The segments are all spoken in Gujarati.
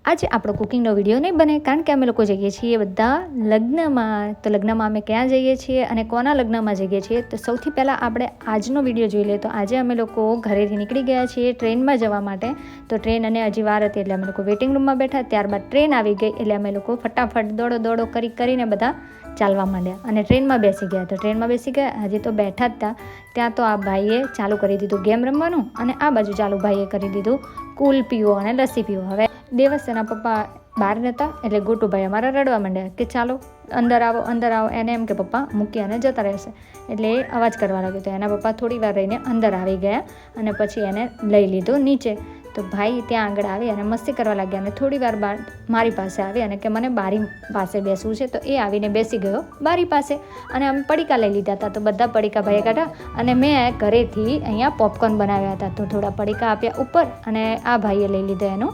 આજે આપણો કુકિંગનો વિડીયો નહીં બને કારણ કે અમે લોકો જઈએ છીએ બધા લગ્નમાં. તો લગ્નમાં અમે ક્યાં જઈએ છીએ અને કોના લગ્નમાં જઈએ છીએ તો સૌથી પહેલાં આપણે આજનો વિડીયો જોઈ લઈએ. તો આજે અમે લોકો ઘરેથી નીકળી ગયા છીએ ટ્રેનમાં જવા માટે. તો ટ્રેન અને હજી વાર હતી એટલે અમે લોકો વેઇટિંગ રૂમમાં બેઠા. ત્યારબાદ ટ્રેન આવી ગઈ એટલે અમે લોકો ફટાફટ દોડો કરીને બધા ચાલવા માંડ્યા અને ટ્રેનમાં બેસી ગયા. તો ટ્રેનમાં બેસી ગયા, હજી તો બેઠા જ હતા ત્યાં તો આ ભાઈએ ચાલુ કરી દીધું ગેમ રમવાનું અને આ બાજુ ચાલુ ભાઈએ કરી દીધું કૂલ પીવો અને લસ્સી પીવો. હવે દેવસ્યના પપ્પા બહાર નહોતા એટલે ગોટુભાઈ અમારા રડવા માંડ્યા કે ચાલો અંદર આવો. એને એમ કે પપ્પા મૂકી અને જતા રહેશે એટલે એ અવાજ કરવા લાગ્યો. તો એના પપ્પા થોડી વાર રહીને અંદર આવી ગયા અને પછી એને લઈ લીધો નીચે. તો ભાઈ ત્યાં આગળ આવી અને મસ્તી કરવા લાગ્યા અને થોડી વાર બાદ મારી પાસે આવી અને કે મને બારી પાસે બેસવું છે. તો એ આવીને બેસી ગયો બારી પાસે અને અમે પડીકા લઈ લીધા હતા. તો બધા પડીકા ભાઈએ કાઢ્યા અને મેં ઘરેથી અહીંયા પોપકોર્ન બનાવ્યા હતા. તો થોડા પડીકા આપ્યા ઉપર અને આ ભાઈએ લઈ લીધો એનો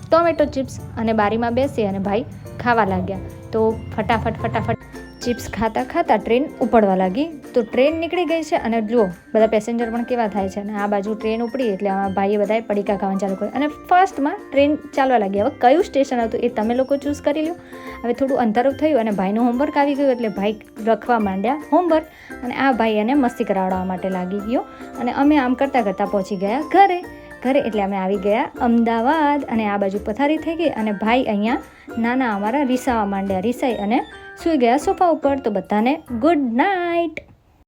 ટોમેટો ચિપ્સ અને બારીમાં બેસી અને ભાઈ ખાવા લાગ્યા. તો ફટાફટ ચિપ્સ ખાતા ટ્રેન ઉપડવા લાગી. તો ટ્રેન નીકળી ગઈ છે અને જુઓ બધા પેસેન્જર પણ કેવા થાય છે. અને આ બાજુ ટ્રેન ઉપડી એટલે ભાઈએ બધાએ પડીકા ખાવાનું ચાલુ કર્યું અને ફર્સ્ટમાં ટ્રેન ચાલવા લાગી. હવે કયું સ્ટેશન હતું એ તમે લોકો ચૂઝ કરી લો. હવે થોડું અંધારું થયું અને ભાઈનું હોમવર્ક આવી ગયું એટલે ભાઈ લખવા માંડ્યા હોમવર્ક અને આ ભાઈ એને મસ્તી કરાવડાવવા માટે લાગી ગયો અને અમે આમ કરતાં પહોંચી ગયા ઘરે એટલે અમે આવી ગયા અમદાવાદ અને આ બાજુ પથારી થઈ ગઈ અને ભાઈ અહીંયા નાના અમારા રીસાવા માંડ્યા. રીસાઈ અને સૂઈ ગયા સોફા ઉપર. તો બધાને ગુડ નાઇટ.